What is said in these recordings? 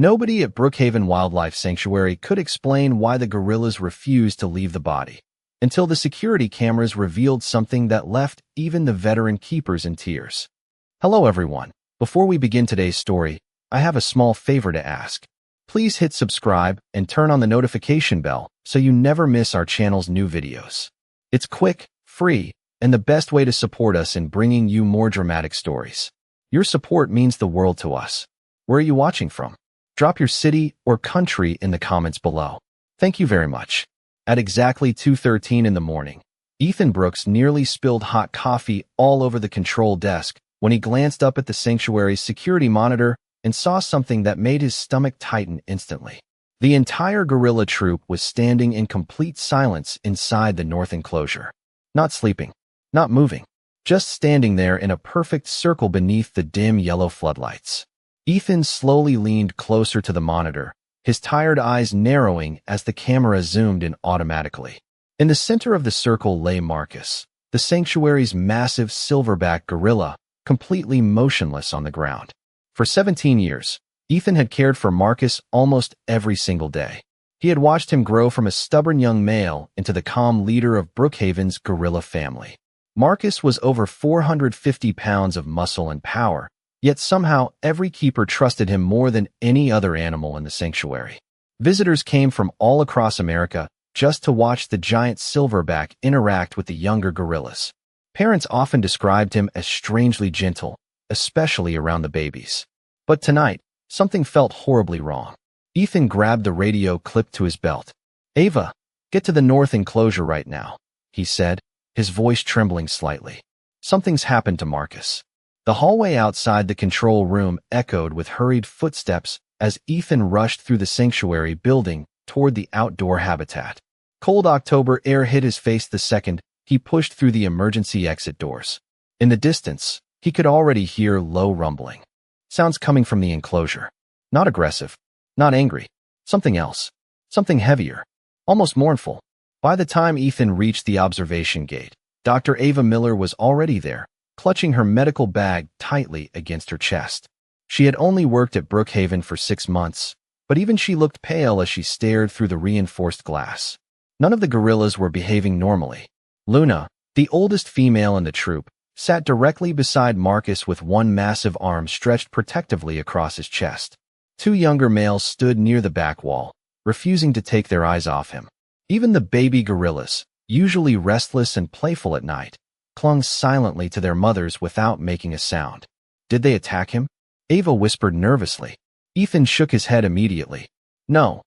Nobody at Brookhaven Wildlife Sanctuary could explain why the gorillas refused to leave the body, until the security cameras revealed something that left even the veteran keepers in tears. Hello everyone. Before we begin today's story, I have a small favor to ask. Please hit subscribe and turn on the notification bell so you never miss our channel's new videos. It's quick, free, and the best way to support us in bringing you more dramatic stories. Your support means the world to us. Where are you watching from? Drop your city or country in the comments below. Thank you very much. At exactly 2:13 in the morning, Ethan Brooks nearly spilled hot coffee all over the control desk when he glanced up at the sanctuary's security monitor and saw something that made his stomach tighten instantly. The entire gorilla troop was standing in complete silence inside the north enclosure. Not sleeping, not moving, just standing there in a perfect circle beneath the dim yellow floodlights. Ethan slowly leaned closer to the monitor, his tired eyes narrowing as the camera zoomed in automatically. In the center of the circle lay Marcus, the sanctuary's massive silverback gorilla, completely motionless on the ground. For 17 years, Ethan had cared for Marcus almost every single day. He had watched him grow from a stubborn young male into the calm leader of Brookhaven's gorilla family. Marcus was over 450 pounds of muscle and power, yet somehow every keeper trusted him more than any other animal in the sanctuary. Visitors came from all across America just to watch the giant silverback interact with the younger gorillas. Parents often described him as strangely gentle, especially around the babies. But tonight, something felt horribly wrong. Ethan grabbed the radio clipped to his belt. "Ava, get to the north enclosure right now," he said, his voice trembling slightly. Something's happened to Marcus. The hallway outside the control room echoed with hurried footsteps as Ethan rushed through the sanctuary building toward the outdoor habitat. Cold October air hit his face the second he pushed through the emergency exit doors. In the distance, he could already hear low rumbling. Sounds coming from the enclosure. Not aggressive, not angry. Something else. Something heavier. Almost mournful. By the time Ethan reached the observation gate, Dr. Ava Miller was already there, clutching her medical bag tightly against her chest. She had only worked at Brookhaven for 6 months, but even she looked pale as she stared through the reinforced glass. None of the gorillas were behaving normally. Luna, the oldest female in the troop, sat directly beside Marcus with one massive arm stretched protectively across his chest. 2 younger males stood near the back wall, refusing to take their eyes off him. Even the baby gorillas, usually restless and playful at night, clung silently to their mothers without making a sound. Did they attack him? Ava whispered nervously. Ethan shook his head immediately. No,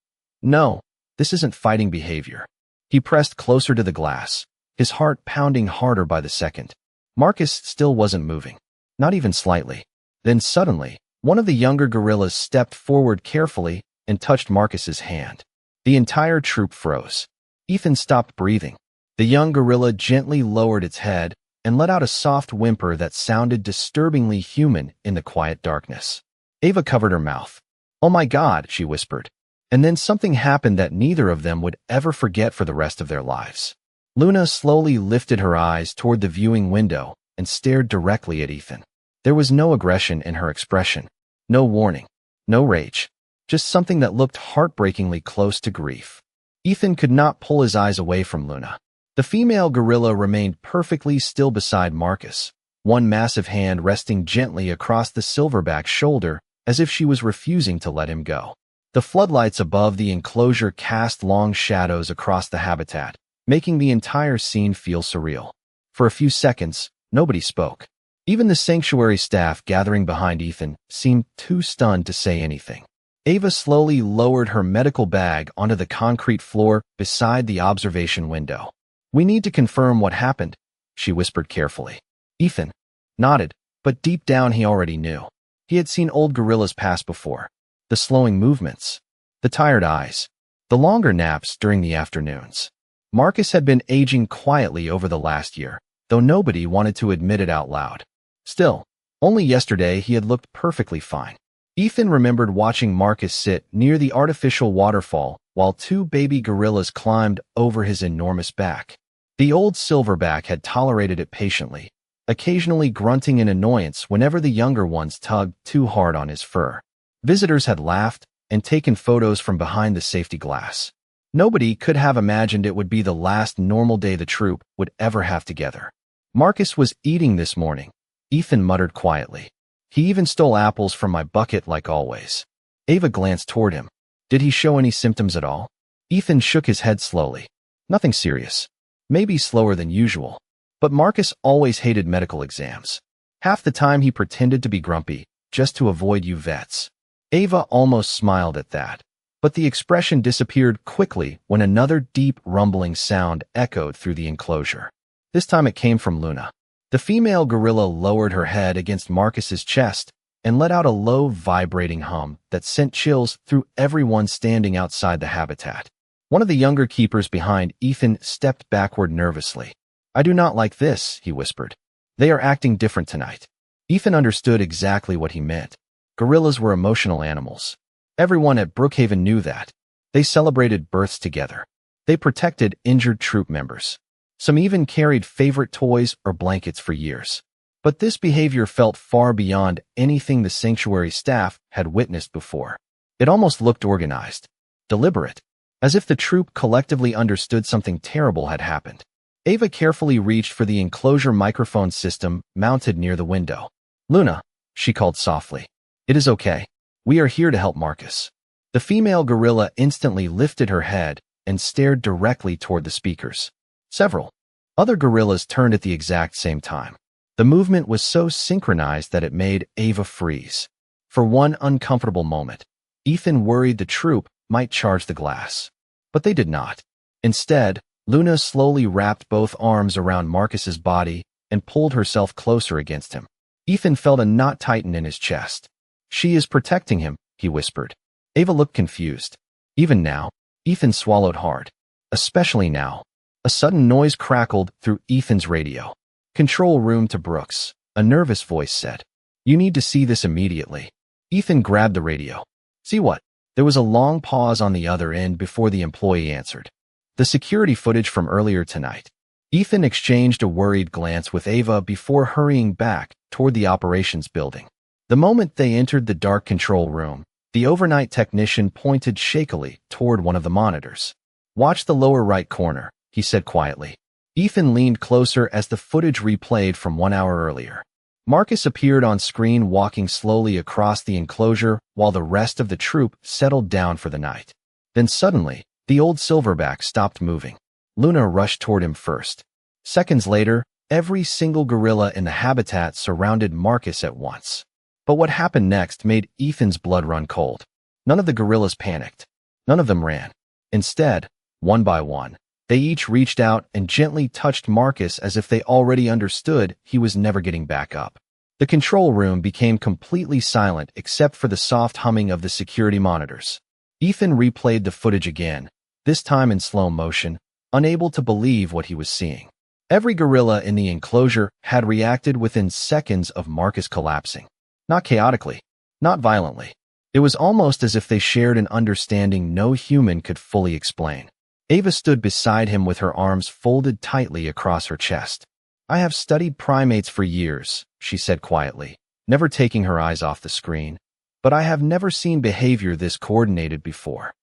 this isn't fighting behavior. He pressed closer to the glass, his heart pounding harder by the second. Marcus still wasn't moving, not even slightly. Then suddenly, one of the younger gorillas stepped forward carefully and touched Marcus's hand. The entire troop froze. Ethan stopped breathing. The young gorilla gently lowered its head and let out a soft whimper that sounded disturbingly human in the quiet darkness. Ava covered her mouth. "Oh my God," she whispered. And then something happened that neither of them would ever forget for the rest of their lives. Luna slowly lifted her eyes toward the viewing window and stared directly at Ethan. There was no aggression in her expression, no warning, no rage, just something that looked heartbreakingly close to grief. Ethan could not pull his eyes away from Luna. The female gorilla remained perfectly still beside Marcus, one massive hand resting gently across the silverback's shoulder as if she was refusing to let him go. The floodlights above the enclosure cast long shadows across the habitat, making the entire scene feel surreal. For a few seconds, nobody spoke. Even the sanctuary staff gathering behind Ethan seemed too stunned to say anything. Ava slowly lowered her medical bag onto the concrete floor beside the observation window. "We need to confirm what happened," she whispered carefully. Ethan nodded, but deep down he already knew. He had seen old gorillas pass before. The slowing movements, the tired eyes, the longer naps during the afternoons. Marcus had been aging quietly over the last year, though nobody wanted to admit it out loud. Still, only yesterday he had looked perfectly fine. Ethan remembered watching Marcus sit near the artificial waterfall while 2 baby gorillas climbed over his enormous back. The old silverback had tolerated it patiently, occasionally grunting in annoyance whenever the younger ones tugged too hard on his fur. Visitors had laughed and taken photos from behind the safety glass. Nobody could have imagined it would be the last normal day the troop would ever have together. Marcus was eating this morning, Ethan muttered quietly. He even stole apples from my bucket like always. Ava glanced toward him. Did he show any symptoms at all? Ethan shook his head slowly. Nothing serious. Maybe slower than usual. But Marcus always hated medical exams. Half the time he pretended to be grumpy, just to avoid you vets. Ava almost smiled at that. But the expression disappeared quickly when another deep rumbling sound echoed through the enclosure. This time it came from Luna. The female gorilla lowered her head against Marcus's chest and let out a low, vibrating hum that sent chills through everyone standing outside the habitat. One of the younger keepers behind Ethan stepped backward nervously. I do not like this, he whispered. They are acting different tonight. Ethan understood exactly what he meant. Gorillas were emotional animals. Everyone at Brookhaven knew that. They celebrated births together. They protected injured troop members. Some even carried favorite toys or blankets for years. But this behavior felt far beyond anything the sanctuary staff had witnessed before. It almost looked organized, deliberate, as if the troop collectively understood something terrible had happened. Ava carefully reached for the enclosure microphone system mounted near the window. Luna, she called softly. It is okay. We are here to help Marcus. The female gorilla instantly lifted her head and stared directly toward the speakers. Several other gorillas turned at the exact same time. The movement was so synchronized that it made Ava freeze. For one uncomfortable moment, Ethan worried the troop might charge the glass. But they did not. Instead, Luna slowly wrapped both arms around Marcus's body and pulled herself closer against him. Ethan felt a knot tighten in his chest. She is protecting him, he whispered. Ava looked confused. Even now, Ethan swallowed hard. Especially now. A sudden noise crackled through Ethan's radio. Control room to Brooks, a nervous voice said. You need to see this immediately. Ethan grabbed the radio. See what? There was a long pause on the other end before the employee answered. The security footage from earlier tonight. Ethan exchanged a worried glance with Ava before hurrying back toward the operations building. The moment they entered the dark control room, the overnight technician pointed shakily toward one of the monitors. Watch the lower right corner, he said quietly. Ethan leaned closer as the footage replayed from 1 hour earlier. Marcus appeared on screen walking slowly across the enclosure while the rest of the troop settled down for the night. Then suddenly, the old silverback stopped moving. Luna rushed toward him first. Seconds later, every single gorilla in the habitat surrounded Marcus at once. But what happened next made Ethan's blood run cold. None of the gorillas panicked. None of them ran. Instead, one by one, they each reached out and gently touched Marcus as if they already understood he was never getting back up. The control room became completely silent except for the soft humming of the security monitors. Ethan replayed the footage again, this time in slow motion, unable to believe what he was seeing. Every gorilla in the enclosure had reacted within seconds of Marcus collapsing. Not chaotically, not violently. It was almost as if they shared an understanding no human could fully explain. Ava stood beside him with her arms folded tightly across her chest. I have studied primates for years, she said quietly, never taking her eyes off the screen, but I have never seen behavior this coordinated before.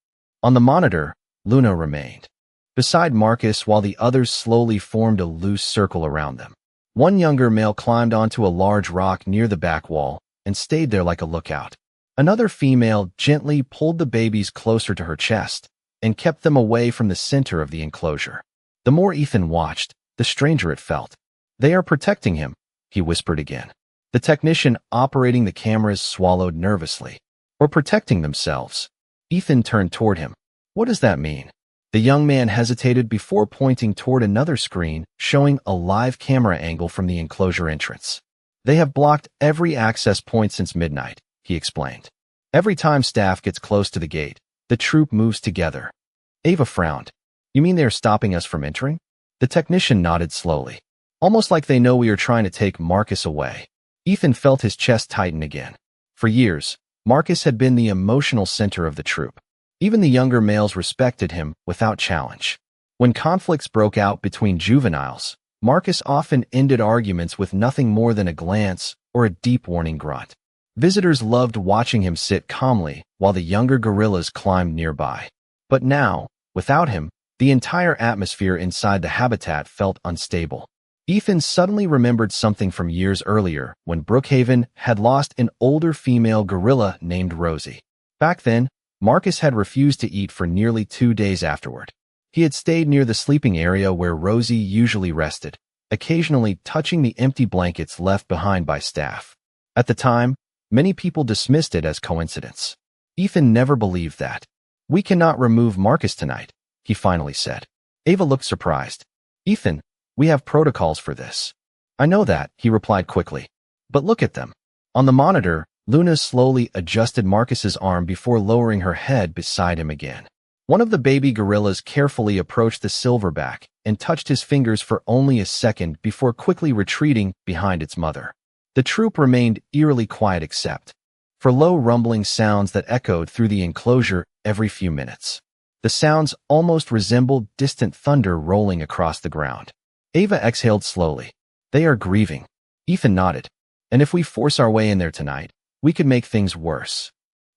On the monitor, Luna remained beside Marcus while the others slowly formed a loose circle around them. One younger male climbed onto a large rock near the back wall and stayed there like a lookout. Another female gently pulled the babies closer to her chest and kept them away from the center of the enclosure. The more Ethan watched, the stranger it felt. They are protecting him, he whispered again. The technician operating the cameras swallowed nervously. Or protecting themselves. Ethan turned toward him. What does that mean? The young man hesitated before pointing toward another screen showing a live camera angle from the enclosure entrance. They have blocked every access point since midnight, he explained. Every time staff gets close to the gate, the troop moves together. Ava frowned. You mean they are stopping us from entering? The technician nodded slowly. Almost like they know we are trying to take Marcus away. Ethan felt his chest tighten again. For years, Marcus had been the emotional center of the troop. Even the younger males respected him without challenge. When conflicts broke out between juveniles, Marcus often ended arguments with nothing more than a glance or a deep warning grunt. Visitors loved watching him sit calmly while the younger gorillas climbed nearby. But now, without him, the entire atmosphere inside the habitat felt unstable. Ethan suddenly remembered something from years earlier when Brookhaven had lost an older female gorilla named Rosie. Back then, Marcus had refused to eat for nearly 2 days afterward. He had stayed near the sleeping area where Rosie usually rested, occasionally touching the empty blankets left behind by staff. At the time, many people dismissed it as coincidence. Ethan never believed that. "We cannot remove Marcus tonight," he finally said. Ava looked surprised. "Ethan, we have protocols for this." "I know that," he replied quickly. "But look at them." On the monitor, Luna slowly adjusted Marcus's arm before lowering her head beside him again. One of the baby gorillas carefully approached the silverback and touched his fingers for only a second before quickly retreating behind its mother. The troop remained eerily quiet except for low rumbling sounds that echoed through the enclosure every few minutes. The sounds almost resembled distant thunder rolling across the ground. Ava exhaled slowly. "They are grieving." Ethan nodded. "And if we force our way in there tonight, we could make things worse."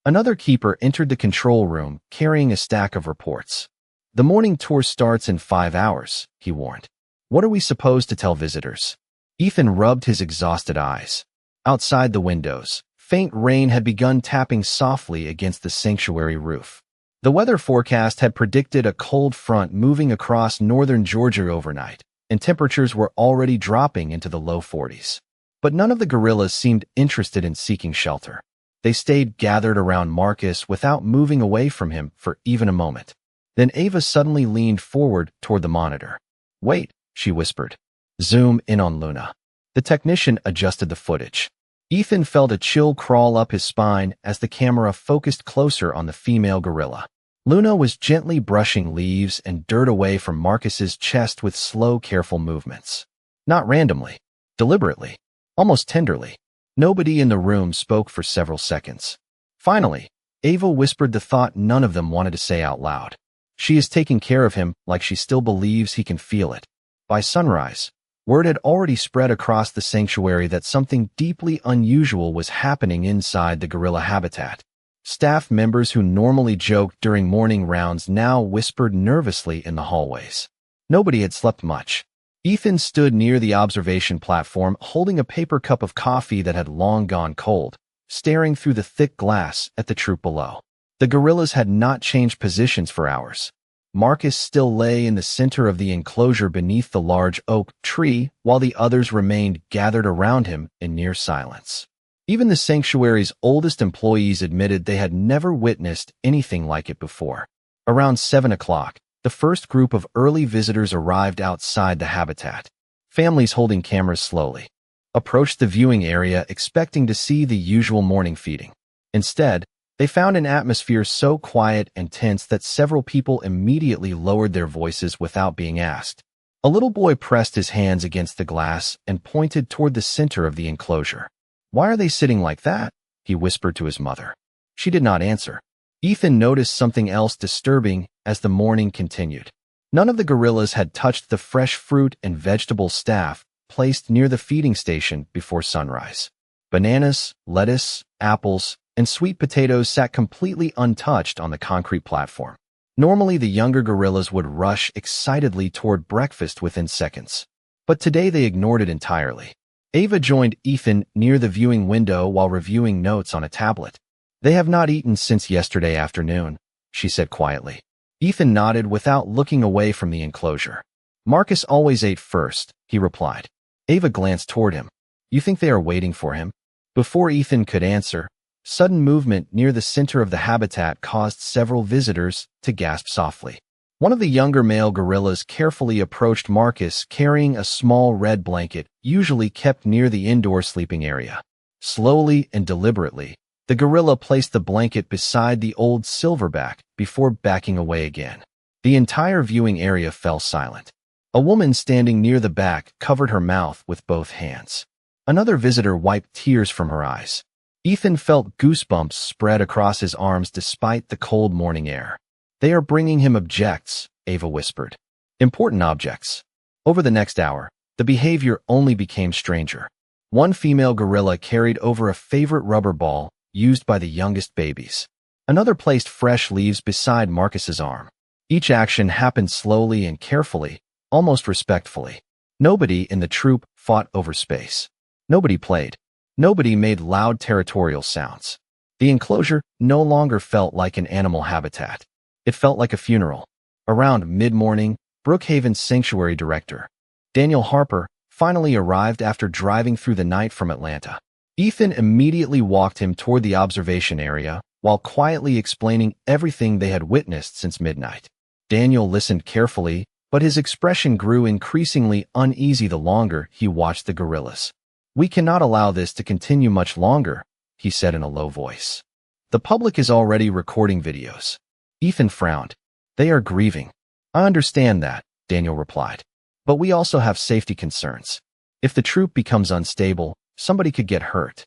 Another keeper entered the control room carrying a stack of reports. "The morning tour starts in 5 hours, he warned. "What are we supposed to tell visitors?" Ethan rubbed his exhausted eyes. Outside the windows, faint rain had begun tapping softly against the sanctuary roof. The weather forecast had predicted a cold front moving across northern Georgia overnight, and temperatures were already dropping into the low 40s. But none of the gorillas seemed interested in seeking shelter. They stayed gathered around Marcus without moving away from him for even a moment. Then Ava suddenly leaned forward toward the monitor. "Wait," she whispered. "Zoom in on Luna." The technician adjusted the footage. Ethan felt a chill crawl up his spine as the camera focused closer on the female gorilla. Luna was gently brushing leaves and dirt away from Marcus's chest with slow, careful movements. Not randomly, deliberately, almost tenderly. Nobody in the room spoke for several seconds. Finally, Ava whispered the thought none of them wanted to say out loud. "She is taking care of him like she still believes he can feel it." By sunrise, word had already spread across the sanctuary that something deeply unusual was happening inside the gorilla habitat. Staff members who normally joked during morning rounds now whispered nervously in the hallways. Nobody had slept much. Ethan stood near the observation platform holding a paper cup of coffee that had long gone cold, staring through the thick glass at the troop below. The gorillas had not changed positions for hours. Marcus still lay in the center of the enclosure beneath the large oak tree, while the others remained gathered around him in near silence. Even the sanctuary's oldest employees admitted they had never witnessed anything like it before. Around 7 o'clock, the first group of early visitors arrived outside the habitat. Families holding cameras slowly approached the viewing area expecting to see the usual morning feeding. Instead, they found an atmosphere so quiet and tense that several people immediately lowered their voices without being asked. A little boy pressed his hands against the glass and pointed toward the center of the enclosure. "Why are they sitting like that?" he whispered to his mother. She did not answer. Ethan noticed something else disturbing as the morning continued. None of the gorillas had touched the fresh fruit and vegetable staff placed near the feeding station before sunrise. Bananas, lettuce, apples, and sweet potatoes sat completely untouched on the concrete platform. Normally, the younger gorillas would rush excitedly toward breakfast within seconds. But today they ignored it entirely. Ava joined Ethan near the viewing window while reviewing notes on a tablet. "They have not eaten since yesterday afternoon," she said quietly. Ethan nodded without looking away from the enclosure. "Marcus always ate first," he replied. Ava glanced toward him. "You think they are waiting for him?" Before Ethan could answer, sudden movement near the center of the habitat caused several visitors to gasp softly. One of the younger male gorillas carefully approached Marcus carrying a small red blanket usually kept near the indoor sleeping area. Slowly and deliberately, the gorilla placed the blanket beside the old silverback before backing away again. The entire viewing area fell silent. A woman standing near the back covered her mouth with both hands. Another visitor wiped tears from her eyes. Ethan felt goosebumps spread across his arms despite the cold morning air. "They are bringing him objects," Ava whispered. "Important objects." Over the next hour, the behavior only became stranger. One female gorilla carried over a favorite rubber ball used by the youngest babies. Another placed fresh leaves beside Marcus's arm. Each action happened slowly and carefully, almost respectfully. Nobody in the troop fought over space. Nobody played. Nobody made loud territorial sounds. The enclosure no longer felt like an animal habitat. It felt like a funeral. Around mid-morning, Brookhaven Sanctuary Director Daniel Harper finally arrived after driving through the night from Atlanta. Ethan immediately walked him toward the observation area while quietly explaining everything they had witnessed since midnight. Daniel listened carefully, but his expression grew increasingly uneasy the longer he watched the gorillas. "We cannot allow this to continue much longer," he said in a low voice. "The public is already recording videos." Ethan frowned. "They are grieving." "I understand that," Daniel replied. "But we also have safety concerns. If the troop becomes unstable, somebody could get hurt."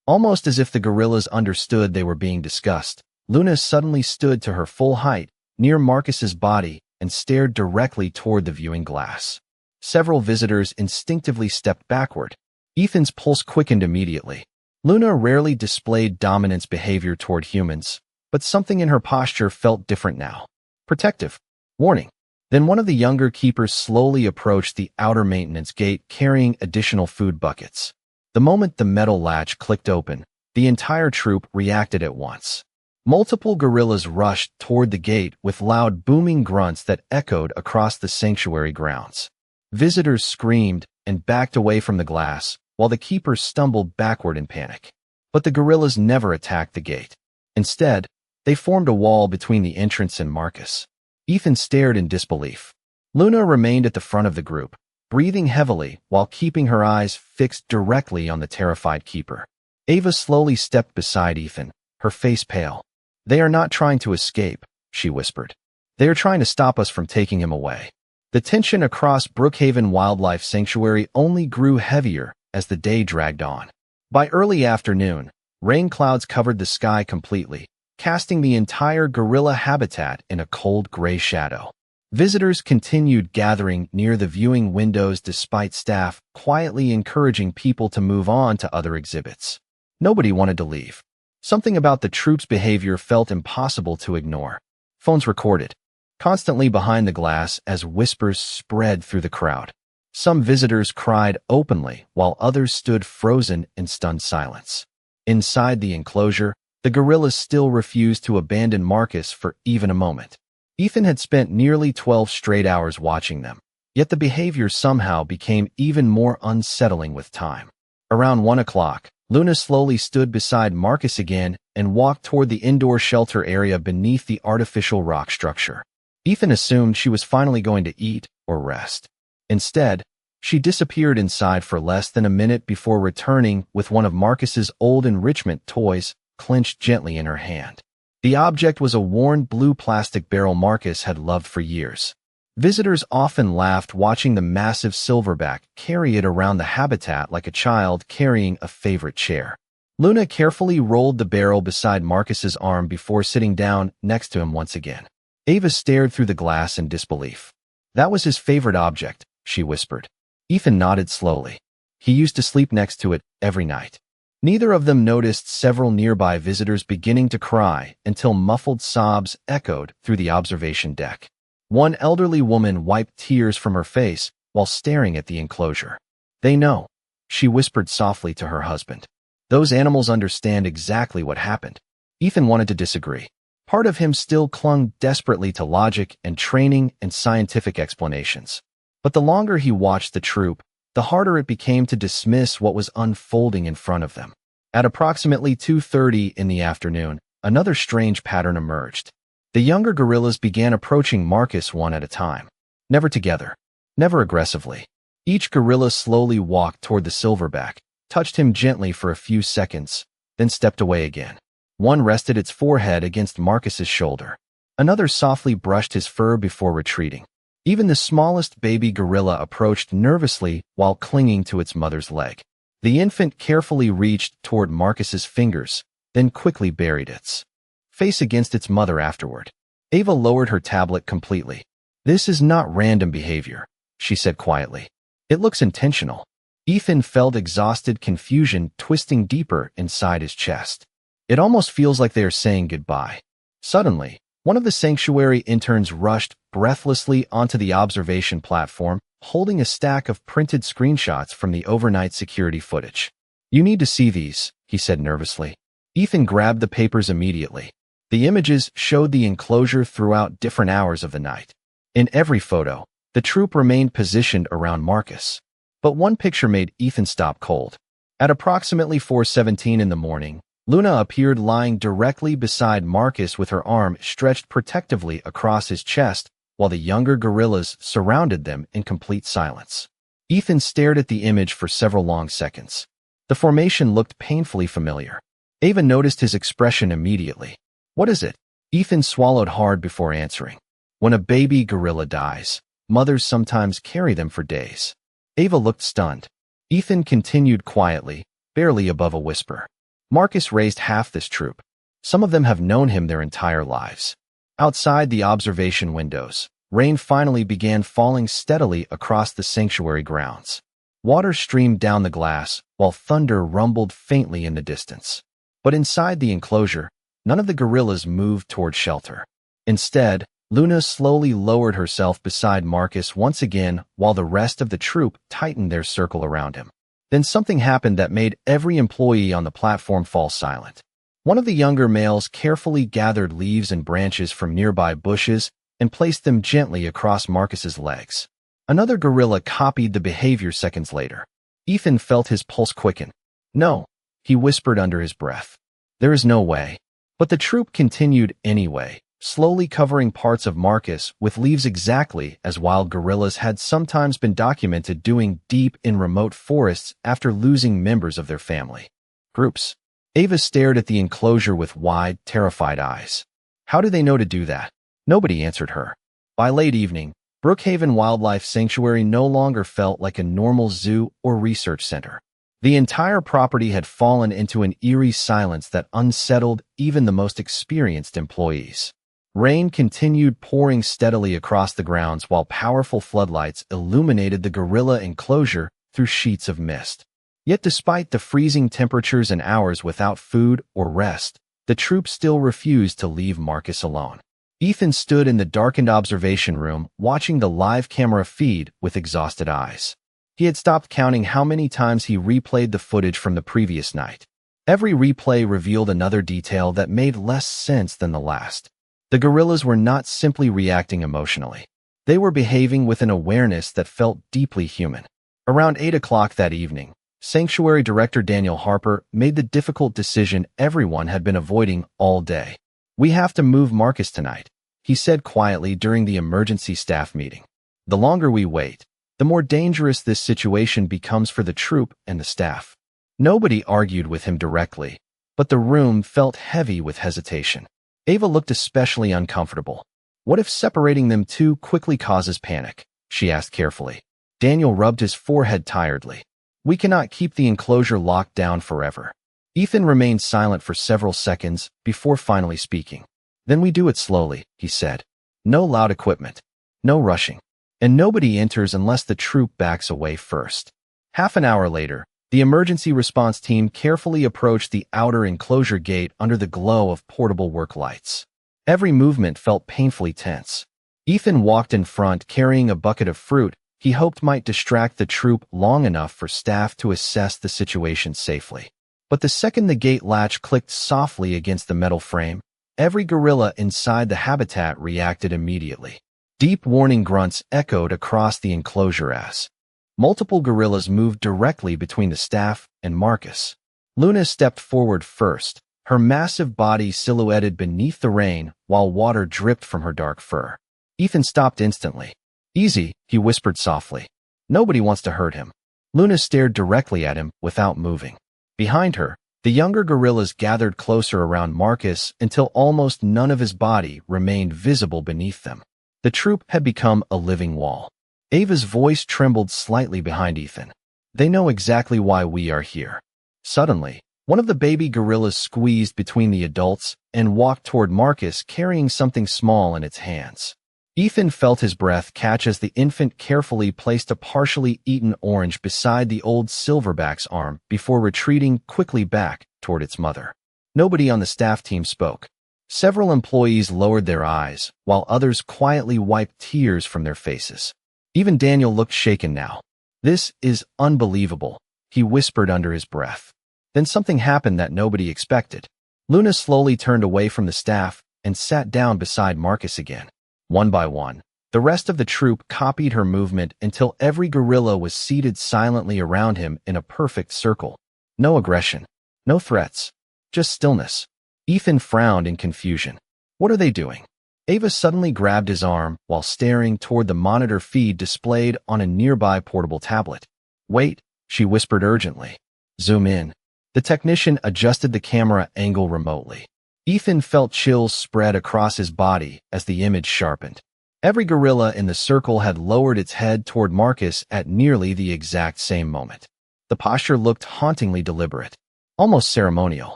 Almost as if the gorillas understood they were being discussed, Luna suddenly stood to her full height, near Marcus's body, and stared directly toward the viewing glass. Several visitors instinctively stepped backward. Ethan's pulse quickened immediately. Luna rarely displayed dominance behavior toward humans, but something in her posture felt different now. Protective. Warning. Then one of the younger keepers slowly approached the outer maintenance gate carrying additional food buckets. The moment the metal latch clicked open, the entire troop reacted at once. Multiple gorillas rushed toward the gate with loud booming grunts that echoed across the sanctuary grounds. Visitors screamed and backed away from the glass, while the keepers stumbled backward in panic. But the gorillas never attacked the gate. Instead, they formed a wall between the entrance and Marcus. Ethan stared in disbelief. Luna remained at the front of the group, breathing heavily while keeping her eyes fixed directly on the terrified keeper. Ava slowly stepped beside Ethan, her face pale. "They are not trying to escape," she whispered. "They are trying to stop us from taking him away." The tension across Brookhaven Wildlife Sanctuary only grew heavier as the day dragged on. By early afternoon, rain clouds covered the sky completely, casting the entire gorilla habitat in a cold gray shadow. Visitors continued gathering near the viewing windows despite staff quietly encouraging people to move on to other exhibits. Nobody wanted to leave. Something about the troop's behavior felt impossible to ignore. Phones recorded, constantly behind the glass as whispers spread through the crowd. Some visitors cried openly while others stood frozen in stunned silence. Inside the enclosure, the gorillas still refused to abandon Marcus for even a moment. Ethan had spent nearly 12 straight hours watching them, yet the behavior somehow became even more unsettling with time. Around 1 o'clock, Luna slowly stood beside Marcus again and walked toward the indoor shelter area beneath the artificial rock structure. Ethan assumed she was finally going to eat or rest. Instead, she disappeared inside for less than a minute before returning with one of Marcus's old enrichment toys clenched gently in her hand. The object was a worn blue plastic barrel Marcus had loved for years. Visitors often laughed watching the massive silverback carry it around the habitat like a child carrying a favorite chair. Luna carefully rolled the barrel beside Marcus's arm before sitting down next to him once again. Ava stared through the glass in disbelief. "That was his favorite object," she whispered. Ethan nodded slowly. He used to sleep next to it every night. Neither of them noticed several nearby visitors beginning to cry until muffled sobs echoed through the observation deck. One elderly woman wiped tears from her face while staring at the enclosure. "They know," she whispered softly to her husband. "Those animals understand exactly what happened." Ethan wanted to disagree. Part of him still clung desperately to logic and training and scientific explanations. But the longer he watched the troop, the harder it became to dismiss what was unfolding in front of them. At approximately 2:30 in the afternoon, another strange pattern emerged. The younger gorillas began approaching Marcus one at a time. Never together. Never aggressively. Each gorilla slowly walked toward the silverback, touched him gently for a few seconds, then stepped away again. One rested its forehead against Marcus's shoulder. Another softly brushed his fur before retreating. Even the smallest baby gorilla approached nervously while clinging to its mother's leg. The infant carefully reached toward Marcus's fingers, then quickly buried its face against its mother afterward. Ava lowered her tablet completely. "This is not random behavior," she said quietly. "It looks intentional." Ethan felt exhausted confusion twisting deeper inside his chest. It almost feels like they are saying goodbye. Suddenly, one of the sanctuary interns rushed breathlessly onto the observation platform, holding a stack of printed screenshots from the overnight security footage. "You need to see these," he said nervously. Ethan grabbed the papers immediately. The images showed the enclosure throughout different hours of the night. In every photo, the troop remained positioned around Marcus. But one picture made Ethan stop cold. At approximately 4:17 in the morning, Luna appeared lying directly beside Marcus with her arm stretched protectively across his chest, while the younger gorillas surrounded them in complete silence. Ethan stared at the image for several long seconds. The formation looked painfully familiar. Ava noticed his expression immediately. "What is it?" Ethan swallowed hard before answering. "When a baby gorilla dies, mothers sometimes carry them for days." Ava looked stunned. Ethan continued quietly, barely above a whisper. "Marcus raised half this troop. Some of them have known him their entire lives." Outside the observation windows, rain finally began falling steadily across the sanctuary grounds. Water streamed down the glass, while thunder rumbled faintly in the distance. But inside the enclosure, none of the gorillas moved toward shelter. Instead, Luna slowly lowered herself beside Marcus once again while the rest of the troop tightened their circle around him. Then something happened that made every employee on the platform fall silent. One of the younger males carefully gathered leaves and branches from nearby bushes and placed them gently across Marcus's legs. Another gorilla copied the behavior seconds later. Ethan felt his pulse quicken. "No," he whispered under his breath. "There is no way." But the troop continued anyway, slowly covering parts of Marcus with leaves exactly as wild gorillas had sometimes been documented doing deep in remote forests after losing members of their family. Groups. Ava stared at the enclosure with wide, terrified eyes. How do they know to do that? Nobody answered her. By late evening, Brookhaven Wildlife Sanctuary no longer felt like a normal zoo or research center. The entire property had fallen into an eerie silence that unsettled even the most experienced employees. Rain continued pouring steadily across the grounds while powerful floodlights illuminated the gorilla enclosure through sheets of mist. Yet despite the freezing temperatures and hours without food or rest, the troop still refused to leave Marcus alone. Ethan stood in the darkened observation room, watching the live camera feed with exhausted eyes. He had stopped counting how many times he replayed the footage from the previous night. Every replay revealed another detail that made less sense than the last. The gorillas were not simply reacting emotionally. They were behaving with an awareness that felt deeply human. Around 8 o'clock that evening, Sanctuary Director Daniel Harper made the difficult decision everyone had been avoiding all day. "We have to move Marcus tonight," he said quietly during the emergency staff meeting. "The longer we wait, the more dangerous this situation becomes for the troop and the staff." Nobody argued with him directly, but the room felt heavy with hesitation. Ava looked especially uncomfortable. "What if separating them too quickly causes panic?" she asked carefully. Daniel rubbed his forehead tiredly. "We cannot keep the enclosure locked down forever." Ethan remained silent for several seconds before finally speaking. "Then we do it slowly," he said. "No loud equipment, no rushing, and nobody enters unless the troop backs away first." Half an hour later, the emergency response team carefully approached the outer enclosure gate under the glow of portable work lights. Every movement felt painfully tense. Ethan walked in front carrying a bucket of fruit he hoped might distract the troop long enough for staff to assess the situation safely. But the second the gate latch clicked softly against the metal frame, every gorilla inside the habitat reacted immediately. Deep warning grunts echoed across the enclosure as multiple gorillas moved directly between the staff and Marcus. Luna stepped forward first, her massive body silhouetted beneath the rain while water dripped from her dark fur. Ethan stopped instantly. "Easy," he whispered softly. "Nobody wants to hurt him." Luna stared directly at him without moving. Behind her, the younger gorillas gathered closer around Marcus until almost none of his body remained visible beneath them. The troop had become a living wall. Ava's voice trembled slightly behind Ethan. "They know exactly why we are here." Suddenly, one of the baby gorillas squeezed between the adults and walked toward Marcus carrying something small in its hands. Ethan felt his breath catch as the infant carefully placed a partially eaten orange beside the old silverback's arm before retreating quickly back toward its mother. Nobody on the staff team spoke. Several employees lowered their eyes, while others quietly wiped tears from their faces. Even Daniel looked shaken now. "This is unbelievable," he whispered under his breath. Then something happened that nobody expected. Luna slowly turned away from the staff and sat down beside Marcus again. One by one, the rest of the troop copied her movement until every gorilla was seated silently around him in a perfect circle. No aggression, no threats, just stillness. Ethan frowned in confusion. What are they doing? Ava suddenly grabbed his arm while staring toward the monitor feed displayed on a nearby portable tablet. "Wait," she whispered urgently. "Zoom in." The technician adjusted the camera angle remotely. Ethan felt chills spread across his body as the image sharpened. Every gorilla in the circle had lowered its head toward Marcus at nearly the exact same moment. The posture looked hauntingly deliberate, almost ceremonial.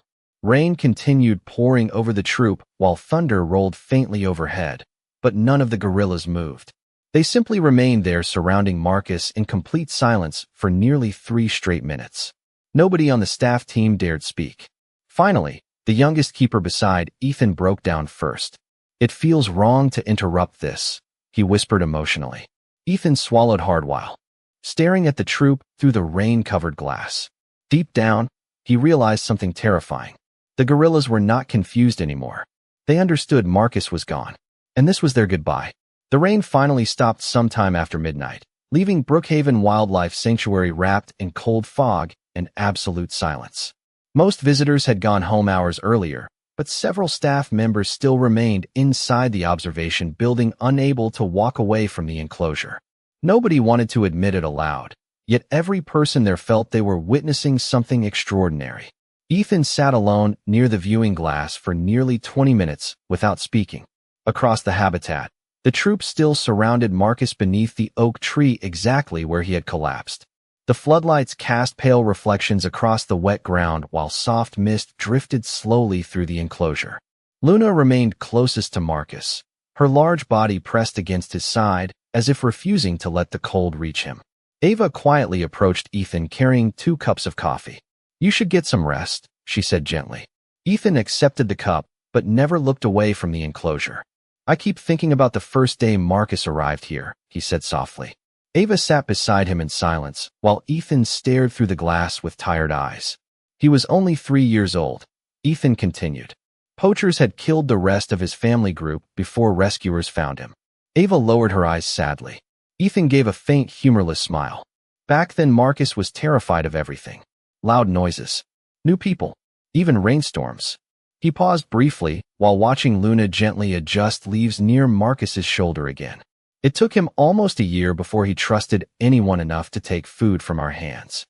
Rain continued pouring over the troop while thunder rolled faintly overhead, but none of the gorillas moved. They simply remained there surrounding Marcus in complete silence for nearly 3 straight minutes. Nobody on the staff team dared speak. Finally, the youngest keeper beside Ethan broke down first. "It feels wrong to interrupt this," he whispered emotionally. Ethan swallowed hard while staring at the troop through the rain-covered glass. Deep down, he realized something terrifying. The gorillas were not confused anymore. They understood Marcus was gone, and this was their goodbye. The rain finally stopped sometime after midnight, leaving Brookhaven Wildlife Sanctuary wrapped in cold fog and absolute silence. Most visitors had gone home hours earlier, but several staff members still remained inside the observation building, unable to walk away from the enclosure. Nobody wanted to admit it aloud, yet every person there felt they were witnessing something extraordinary. Ethan sat alone near the viewing glass for nearly 20 minutes without speaking. Across the habitat, the troop still surrounded Marcus beneath the oak tree exactly where he had collapsed. The floodlights cast pale reflections across the wet ground while soft mist drifted slowly through the enclosure. Luna remained closest to Marcus, her large body pressed against his side as if refusing to let the cold reach him. Ava quietly approached Ethan carrying 2 cups of coffee. "You should get some rest," she said gently. Ethan accepted the cup but never looked away from the enclosure. "I keep thinking about the first day Marcus arrived here," he said softly. Ava sat beside him in silence, while Ethan stared through the glass with tired eyes. "He was only 3 years old," Ethan continued. "Poachers had killed the rest of his family group before rescuers found him." Ava lowered her eyes sadly. Ethan gave a faint, humorless smile. Back then Marcus was terrified of everything. Loud noises, new people, even rainstorms. He paused briefly while watching Luna gently adjust leaves near Marcus's shoulder again. "It took him almost a year before he trusted anyone enough to take food from our hands."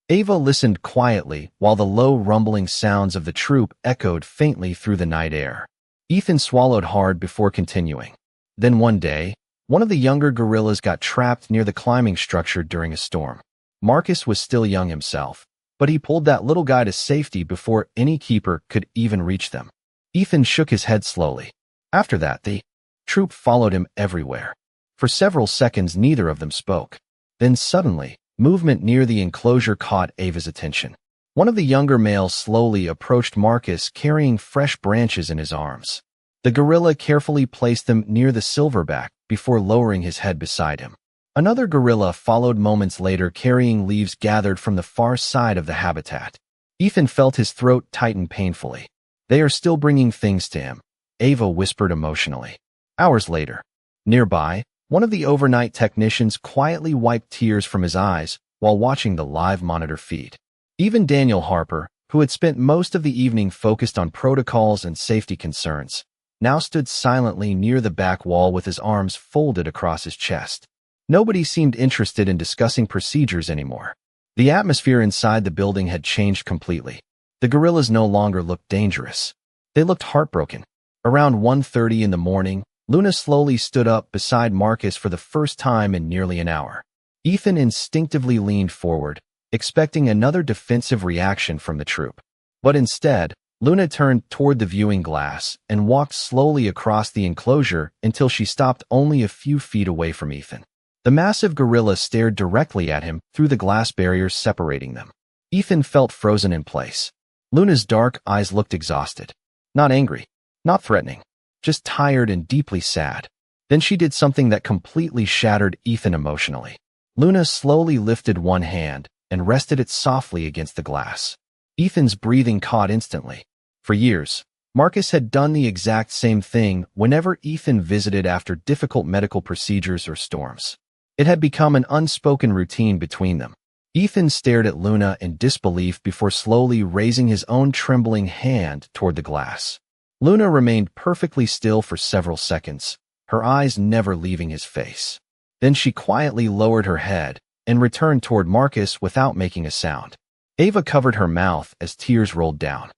Ava listened quietly while the low rumbling sounds of the troop echoed faintly through the night air. Ethan swallowed hard before continuing. Then one day, one of the younger gorillas got trapped near the climbing structure during a storm. Marcus was still young himself, but he pulled that little guy to safety before any keeper could even reach them. Ethan shook his head slowly. After that, the troop followed him everywhere. For several seconds, neither of them spoke. Then suddenly, movement near the enclosure caught Ava's attention. One of the younger males slowly approached Marcus carrying fresh branches in his arms. The gorilla carefully placed them near the silverback before lowering his head beside him. Another gorilla followed moments later carrying leaves gathered from the far side of the habitat. Ethan felt his throat tighten painfully. "They are still bringing things to him," Ava whispered emotionally. Hours later, nearby, one of the overnight technicians quietly wiped tears from his eyes while watching the live monitor feed. Even Daniel Harper, who had spent most of the evening focused on protocols and safety concerns, now stood silently near the back wall with his arms folded across his chest. Nobody seemed interested in discussing procedures anymore. The atmosphere inside the building had changed completely. The gorillas no longer looked dangerous. They looked heartbroken. Around 1:30 in the morning, Luna slowly stood up beside Marcus for the first time in nearly an hour. Ethan instinctively leaned forward, expecting another defensive reaction from the troop. But instead, Luna turned toward the viewing glass and walked slowly across the enclosure until she stopped only a few feet away from Ethan. The massive gorilla stared directly at him through the glass barriers separating them. Ethan felt frozen in place. Luna's dark eyes looked exhausted. Not angry, not threatening, just tired and deeply sad. Then she did something that completely shattered Ethan emotionally. Luna slowly lifted one hand and rested it softly against the glass. Ethan's breathing caught instantly. For years, Marcus had done the exact same thing whenever Ethan visited after difficult medical procedures or storms. It had become an unspoken routine between them. Ethan stared at Luna in disbelief before slowly raising his own trembling hand toward the glass. Luna remained perfectly still for several seconds, her eyes never leaving his face. Then she quietly lowered her head and returned toward Marcus without making a sound. Ava covered her mouth as tears rolled down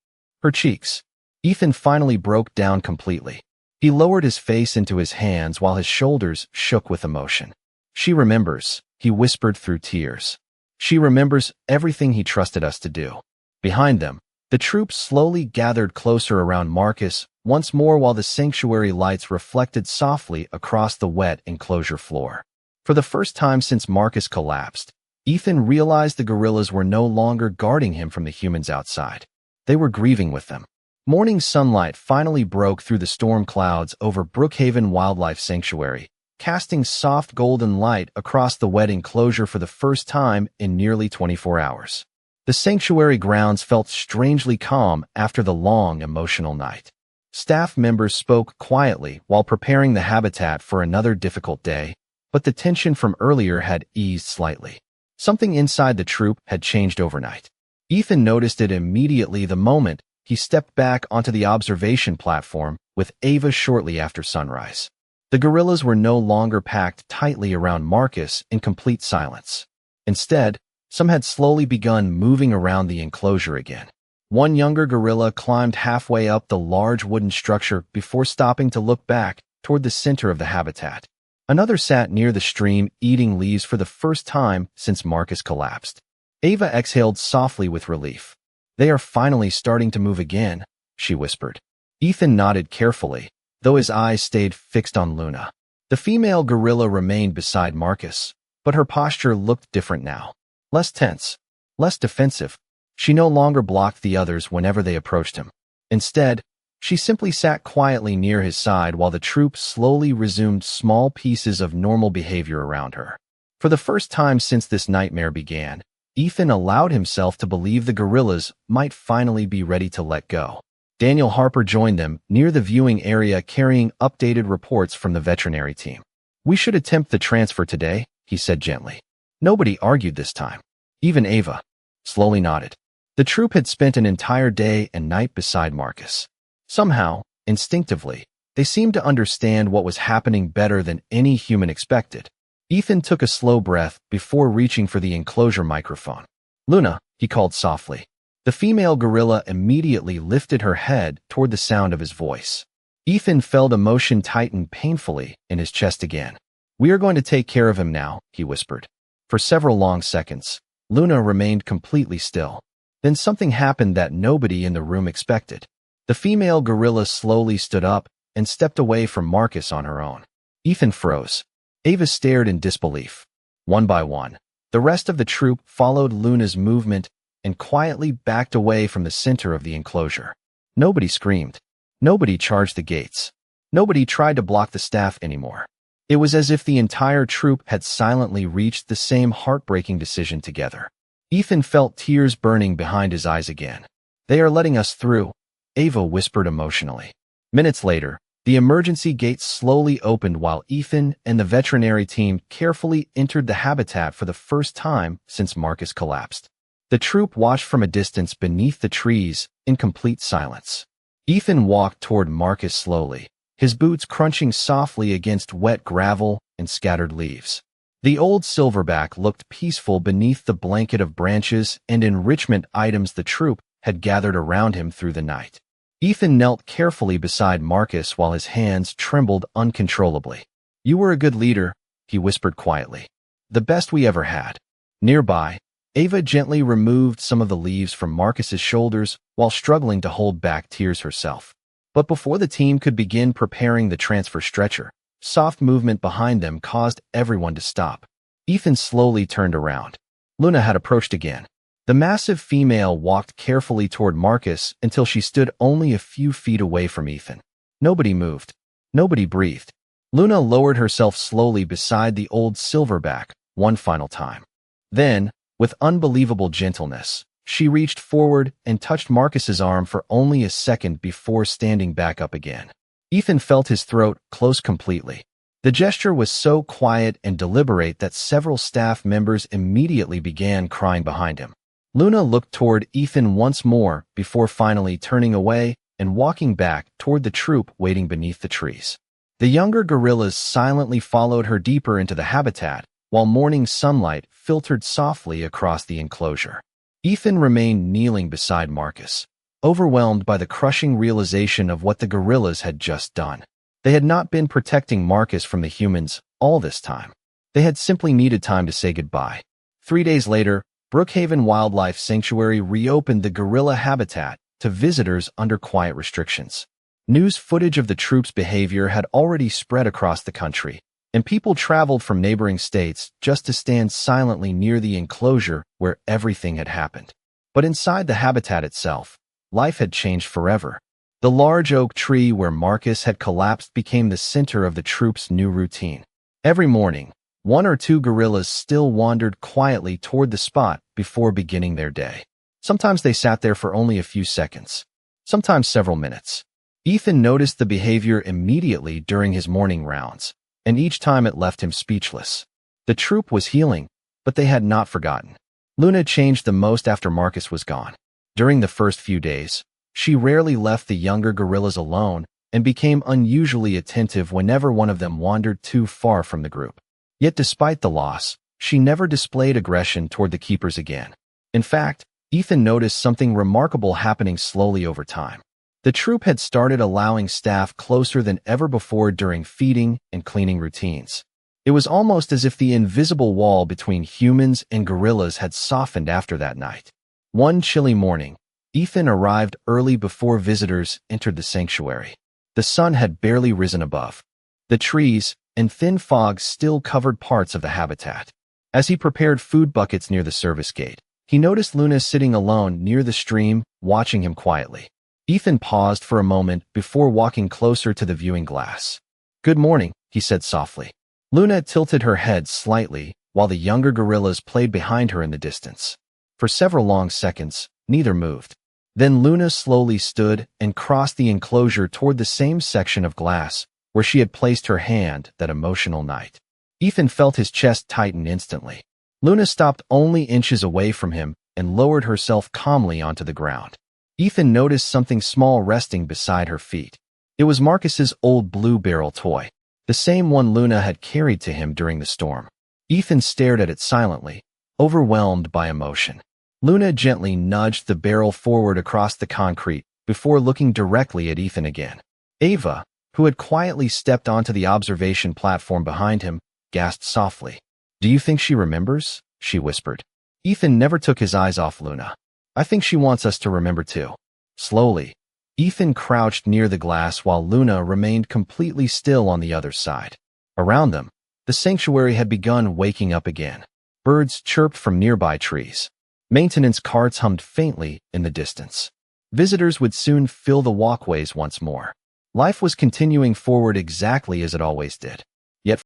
her cheeks. Ethan finally broke down completely. He lowered his face into his hands while his shoulders shook with emotion. "She remembers," he whispered through tears. "She remembers everything he trusted us to do." Behind them, the troop slowly gathered closer around Marcus once more while the sanctuary lights reflected softly across the wet enclosure floor. For the first time since Marcus collapsed, Ethan realized the gorillas were no longer guarding him from the humans outside. They were grieving with them. Morning sunlight finally broke through the storm clouds over Brookhaven Wildlife Sanctuary, casting soft golden light across the wet enclosure for the first time in nearly 24 hours. The sanctuary grounds felt strangely calm after the long, emotional night. Staff members spoke quietly while preparing the habitat for another difficult day, but the tension from earlier had eased slightly. Something inside the troop had changed overnight. Ethan noticed it immediately the moment he stepped back onto the observation platform with Ava shortly after sunrise. The gorillas were no longer packed tightly around Marcus in complete silence. Instead, some had slowly begun moving around the enclosure again. One younger gorilla climbed halfway up the large wooden structure before stopping to look back toward the center of the habitat. Another sat near the stream eating leaves for the first time since Marcus collapsed. Ava exhaled softly with relief. "They are finally starting to move again," she whispered. Ethan nodded carefully, though his eyes stayed fixed on Luna. The female gorilla remained beside Marcus, but her posture looked different now. Less tense, less defensive. She no longer blocked the others whenever they approached him. Instead, she simply sat quietly near his side while the troop slowly resumed small pieces of normal behavior around her. For the first time since this nightmare began, Ethan allowed himself to believe the gorillas might finally be ready to let go. Daniel Harper joined them near the viewing area carrying updated reports from the veterinary team. "We should attempt the transfer today," he said gently. Nobody argued this time. Even Ava slowly nodded. The troop had spent an entire day and night beside Marcus. Somehow, instinctively, they seemed to understand what was happening better than any human expected. Ethan took a slow breath before reaching for the enclosure microphone. "Luna," he called softly. The female gorilla immediately lifted her head toward the sound of his voice. Ethan felt emotion tighten painfully in his chest again. "We are going to take care of him now," he whispered. For several long seconds, Luna remained completely still. Then something happened that nobody in the room expected. The female gorilla slowly stood up and stepped away from Marcus on her own. Ethan froze. Ava stared in disbelief. One by one, the rest of the troop followed Luna's movement and quietly backed away from the center of the enclosure. Nobody screamed. Nobody charged the gates. Nobody tried to block the staff anymore. It was as if the entire troop had silently reached the same heartbreaking decision together. Ethan felt tears burning behind his eyes again. "They are letting us through," Ava whispered emotionally. Minutes later, the emergency gates slowly opened while Ethan and the veterinary team carefully entered the habitat for the first time since Marcus collapsed. The troop watched from a distance beneath the trees in complete silence. Ethan walked toward Marcus slowly, his boots crunching softly against wet gravel and scattered leaves. The old silverback looked peaceful beneath the blanket of branches and enrichment items the troop had gathered around him through the night. Ethan knelt carefully beside Marcus while his hands trembled uncontrollably. "You were a good leader," he whispered quietly. "The best we ever had." Nearby, Ava gently removed some of the leaves from Marcus's shoulders while struggling to hold back tears herself. But before the team could begin preparing the transfer stretcher, soft movement behind them caused everyone to stop. Ethan slowly turned around. Luna had approached again. The massive female walked carefully toward Marcus until she stood only a few feet away from Ethan. Nobody moved. Nobody breathed. Luna lowered herself slowly beside the old silverback one final time. Then, with unbelievable gentleness, she reached forward and touched Marcus's arm for only a second before standing back up again. Ethan felt his throat close completely. The gesture was so quiet and deliberate that several staff members immediately began crying behind him. Luna looked toward Ethan once more before finally turning away and walking back toward the troop waiting beneath the trees. The younger gorillas silently followed her deeper into the habitat, while morning sunlight filtered softly across the enclosure. Ethan remained kneeling beside Marcus, overwhelmed by the crushing realization of what the gorillas had just done. They had not been protecting Marcus from the humans all this time. They had simply needed time to say goodbye. 3 days later, Brookhaven Wildlife Sanctuary reopened the gorilla habitat to visitors under quiet restrictions. News footage of the troop's behavior had already spread across the country, and people traveled from neighboring states just to stand silently near the enclosure where everything had happened. But inside the habitat itself, life had changed forever. The large oak tree where Marcus had collapsed became the center of the troop's new routine. Every morning, 1 or 2 gorillas still wandered quietly toward the spot before beginning their day. Sometimes they sat there for only a few seconds, sometimes several minutes. Ethan noticed the behavior immediately during his morning rounds, and each time it left him speechless. The troop was healing, but they had not forgotten. Luna changed the most after Marcus was gone. During the first few days, she rarely left the younger gorillas alone and became unusually attentive whenever one of them wandered too far from the group. Yet despite the loss, she never displayed aggression toward the keepers again. In fact, Ethan noticed something remarkable happening slowly over time. The troop had started allowing staff closer than ever before during feeding and cleaning routines. It was almost as if the invisible wall between humans and gorillas had softened after that night. One chilly morning, Ethan arrived early before visitors entered the sanctuary. The sun had barely risen above. The trees and thin fog still covered parts of the habitat. As he prepared food buckets near the service gate, he noticed Luna sitting alone near the stream, watching him quietly. Ethan paused for a moment before walking closer to the viewing glass. "Good morning," he said softly. Luna tilted her head slightly while the younger gorillas played behind her in the distance. For several long seconds, neither moved. Then Luna slowly stood and crossed the enclosure toward the same section of glass where she had placed her hand that emotional night. Ethan felt his chest tighten instantly. Luna stopped only inches away from him and lowered herself calmly onto the ground. Ethan noticed something small resting beside her feet. It was Marcus's old blue barrel toy, the same one Luna had carried to him during the storm. Ethan stared at it silently, overwhelmed by emotion. Luna gently nudged the barrel forward across the concrete before looking directly at Ethan again. Ava, who had quietly stepped onto the observation platform behind him, gasped softly. "Do you think she remembers?" she whispered. Ethan never took his eyes off Luna. "I think she wants us to remember too." Slowly, Ethan crouched near the glass while Luna remained completely still on the other side. Around them, the sanctuary had begun waking up again. Birds chirped from nearby trees. Maintenance carts hummed faintly in the distance. Visitors would soon fill the walkways once more. Life was continuing forward exactly as it always did. Yet